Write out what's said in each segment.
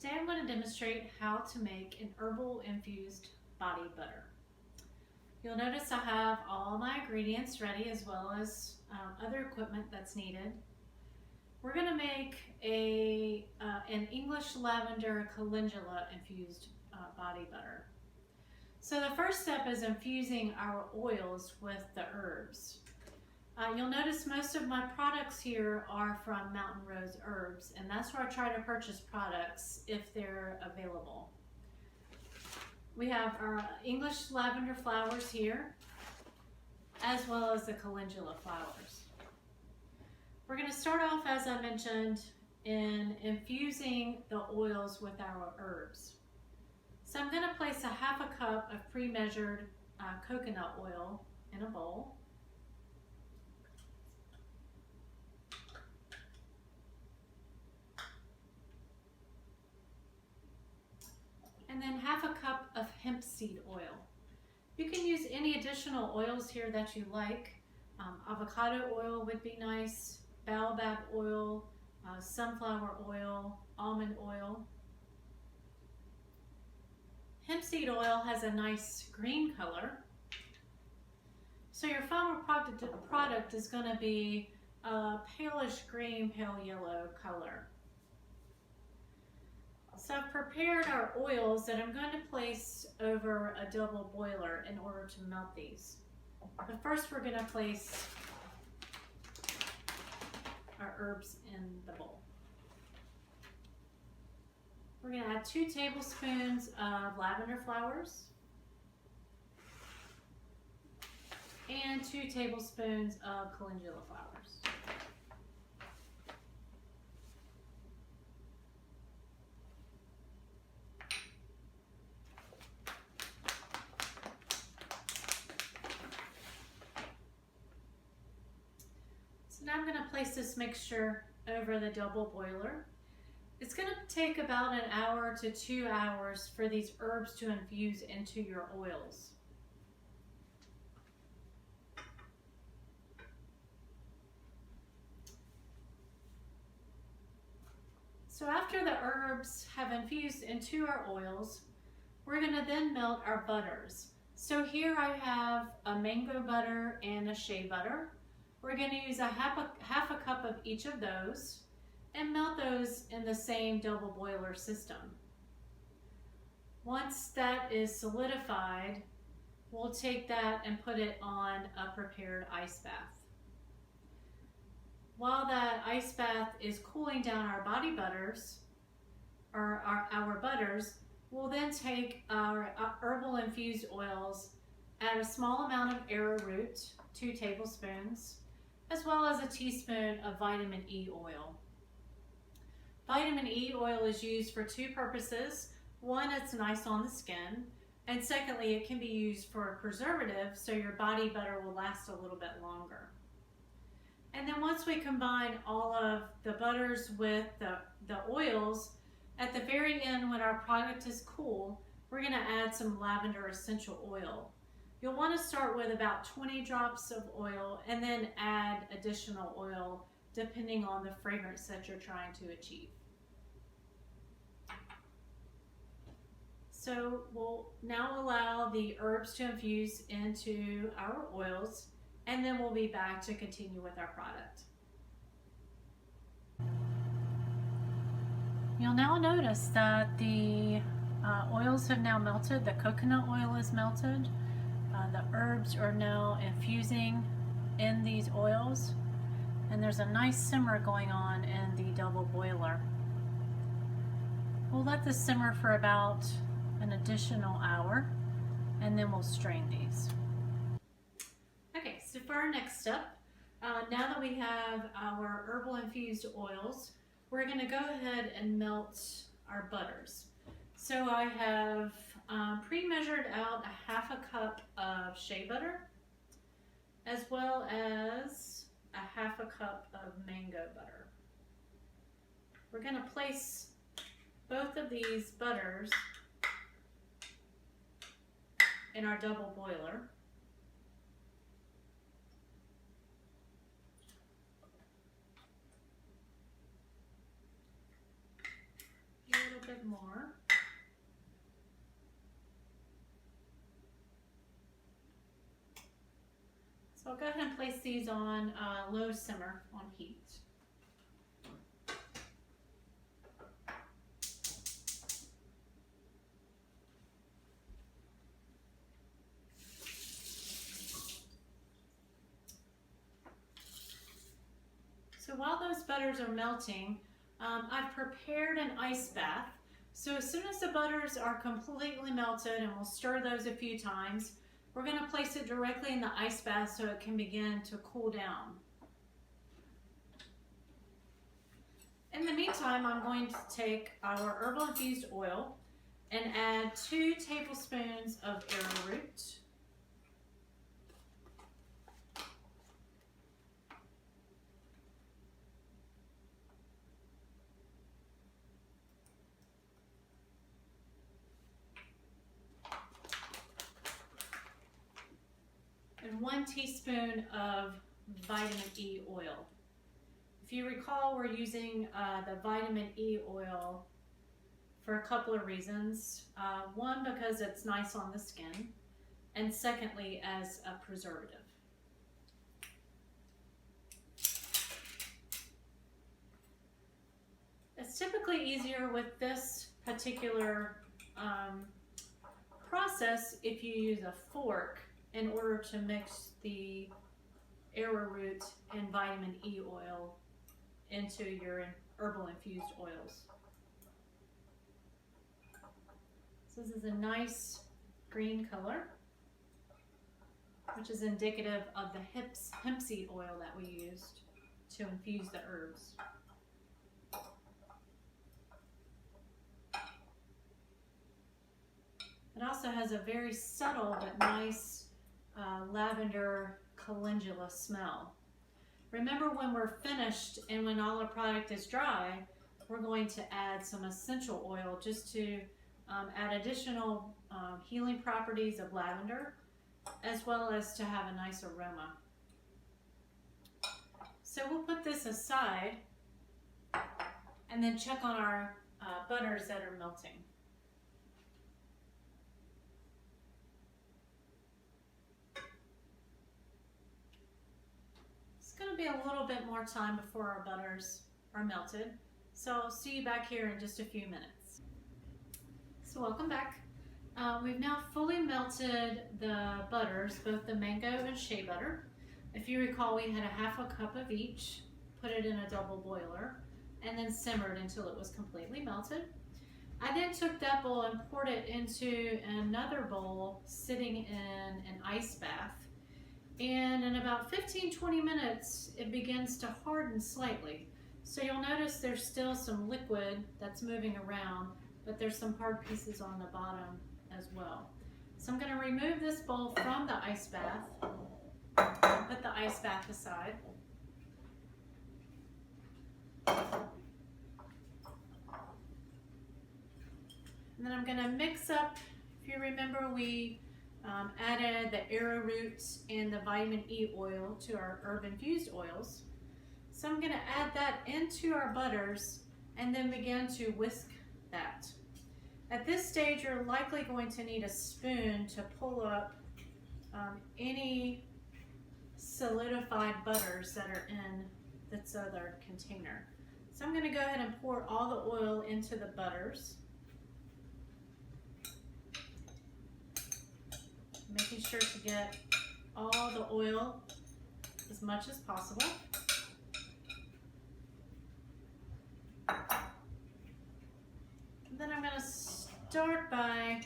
Today I'm going to demonstrate how to make an herbal infused body butter. You'll notice I have all my ingredients ready as well as other equipment that's needed. We're going to make an English lavender calendula infused body butter. So the first step is infusing our oils with the herbs. You'll notice most of my products here are from Mountain Rose Herbs, and that's where I try to purchase products if they're available. We have our English lavender flowers here, as well as the calendula flowers. We're going to start off, as I mentioned, in infusing the oils with our herbs. So I'm going to place a half a cup of pre-measured coconut oil in a bowl. And then half a cup of hemp seed oil. You can use any additional oils here that you like. Avocado oil would be nice, baobab oil, sunflower oil, almond oil. Hemp seed oil has a nice green color. So your final product is going to be a palish green, pale yellow color. So I've prepared our oils that I'm going to place over a double boiler in order to melt these. But first we're going to place our herbs in the bowl. We're going to add 2 tablespoons of lavender flowers and 2 tablespoons of calendula flowers. So now I'm going to place this mixture over the double boiler. It's going to take about an hour to 2 hours for these herbs to infuse into your oils. So after the herbs have infused into our oils, we're going to then melt our butters. So here I have a mango butter and a shea butter. We're going to use half a cup of each of those and melt those in the same double boiler system. Once that is solidified, we'll take that and put it on a prepared ice bath. While that ice bath is cooling down our body butters, or our butters, we'll then take our herbal infused oils, add a small amount of arrowroot, 2 tablespoons, as well as a teaspoon of vitamin E oil. Vitamin E oil is used for 2 purposes. One, it's nice on the skin, and secondly, it can be used for a preservative so your body butter will last a little bit longer. And then once we combine all of the butters with the oils, at the very end when our product is cool, we're going to add some lavender essential oil. You'll want to start with about 20 drops of oil and then add additional oil depending on the fragrance that you're trying to achieve. So we'll now allow the herbs to infuse into our oils, and then we'll be back to continue with our product. You'll now notice that the oils have now melted, the coconut oil is melted, the herbs are now infusing in these oils, and there's a nice simmer going on in the double boiler. We'll let this simmer for about an additional hour, and then we'll strain these. Okay, so for our next step, now that we have our herbal infused oils, we're going to go ahead and melt our butters. So I have pre-measured out a half a cup of shea butter, as well as a half a cup of mango butter. We're going to place both of these butters in our double boiler. bit more. So I'll go ahead and place these on low simmer on heat. So while those butters are melting, I've prepared an ice bath. So as soon as the butters are completely melted, and we'll stir those a few times, we're going to place it directly in the ice bath so it can begin to cool down. In the meantime, I'm going to take our herbal infused oil and add 2 tablespoons of arrowroot. And 1 teaspoon of vitamin E oil. If you recall, we're using the vitamin E oil for a couple of reasons. One, because it's nice on the skin, and secondly, as a preservative. It's typically easier with this particular process if you use a fork in order to mix the arrowroot and vitamin E oil into your herbal infused oils. So this is a nice green color, which is indicative of the hemp seed oil that we used to infuse the herbs. It also has a very subtle but nice lavender calendula smell. Remember, when we're finished and when all our product is dry, we're going to add some essential oil just to add additional healing properties of lavender, as well as to have a nice aroma. So we'll put this aside and then check on our butters that are melting. It's going to be a little bit more time before our butters are melted, so I'll see you back here in just a few minutes. So welcome back. We've now fully melted the butters, both the mango and shea butter. If you recall, we had a 1/2 cup of each, put it in a double boiler, and then simmered until it was completely melted. I then took that bowl and poured it into another bowl sitting in an ice bath. And in about 15-20 minutes, it begins to harden slightly. So you'll notice there's still some liquid that's moving around, but there's some hard pieces on the bottom as well. So I'm going to remove this bowl from the ice bath and put the ice bath aside. And then I'm going to mix up, if you remember, we added the arrowroot and the vitamin E oil to our herb infused oils. So I'm going to add that into our butters and then begin to whisk that. At this stage, you're likely going to need a spoon to pull up any solidified butters that are in this other container. So I'm going to go ahead and pour all the oil into the butters, making sure to get all the oil as much as possible. And then I'm going to start by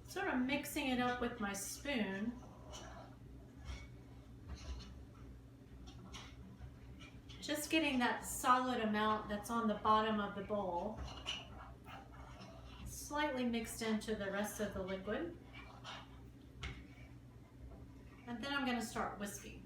sort of mixing it up with my spoon. Just getting that solid amount that's on the bottom of the bowl slightly mixed into the rest of the liquid. And then I'm going to start whisking.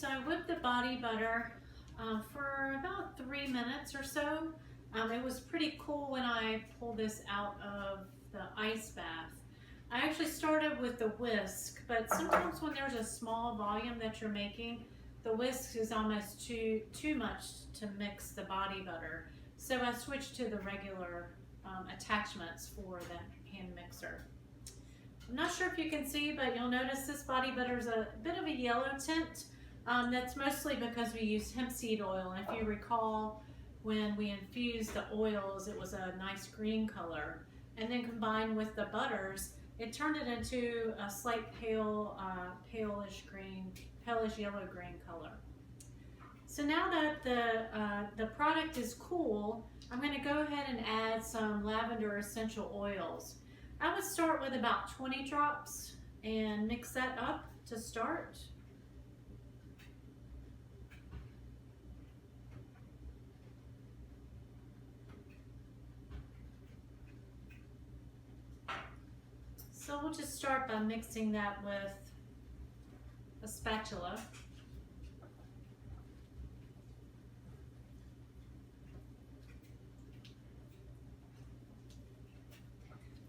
So I whipped the body butter for about 3 minutes or so. It was pretty cool when I pulled this out of the ice bath. I actually started with the whisk, but sometimes when there's a small volume that you're making, the whisk is almost too much to mix the body butter. So I switched to the regular attachments for the hand mixer. I'm not sure if you can see, but you'll notice this body butter is a bit of a yellow tint. That's mostly because we use hemp seed oil. And if you recall, when we infused the oils, it was a nice green color. And then combined with the butters, it turned it into a slight palish yellow green color. So now that the product is cool, I'm going to go ahead and add some lavender essential oils. I would start with about 20 drops and mix that up to start. So we'll just start by mixing that with a spatula.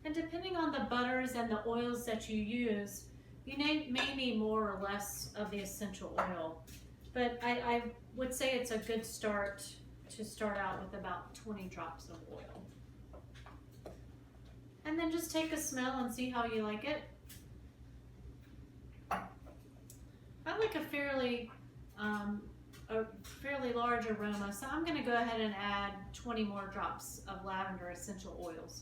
And depending on the butters and the oils that you use, you may need more or less of the essential oil. But I would say it's a good start to start out with about 20 drops of oil. And then just take a smell and see how you like it. I like a fairly large aroma, so I'm going to go ahead and add 20 more drops of lavender essential oils.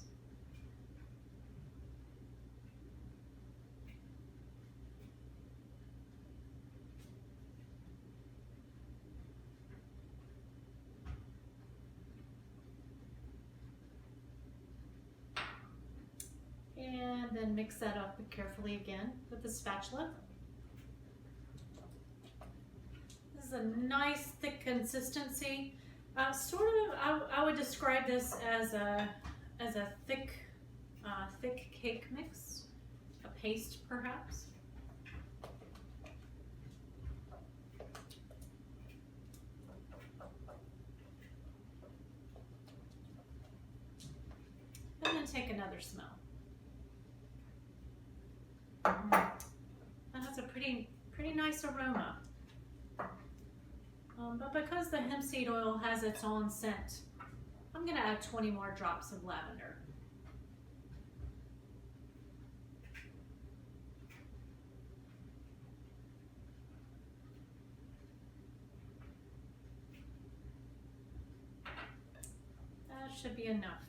And then mix that up carefully again with the spatula. This is a nice thick consistency. I would describe this as a thick cake mix, a paste perhaps. And then take another smell. That has a pretty nice aroma. But because the hemp seed oil has its own scent, I'm going to add 20 more drops of lavender. That should be enough.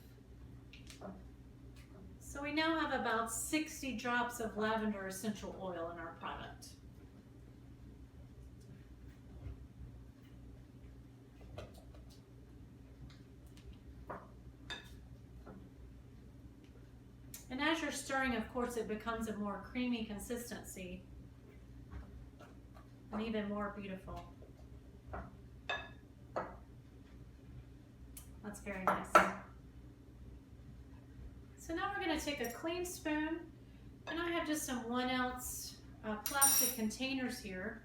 So we now have about 60 drops of lavender essential oil in our product. And as you're stirring, of course, it becomes a more creamy consistency and even more beautiful. That's very nice. So now we're going to take a clean spoon, and I have just some 1 ounce plastic containers here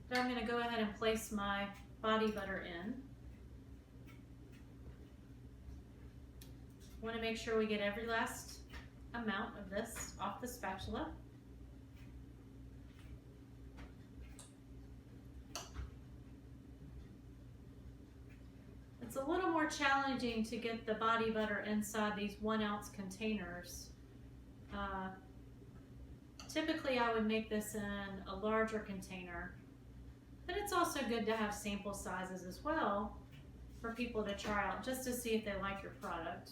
that I'm going to go ahead and place my body butter in. Want to make sure we get every last amount of this off the spatula. It's a little more challenging to get the body butter inside these 1 ounce containers. Typically I would make this in a larger container, but it's also good to have sample sizes as well for people to try out just to see if they like your product.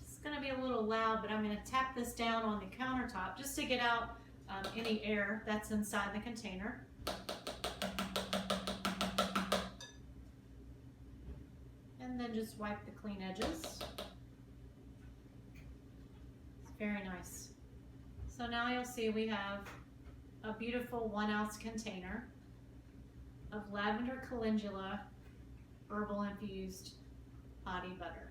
It's going to be a little loud, but I'm going to tap this down on the countertop just to get out any air that's inside the container. And then just wipe the clean edges. It's very nice. So now you'll see we have a beautiful 1 ounce container of lavender calendula herbal infused body butter.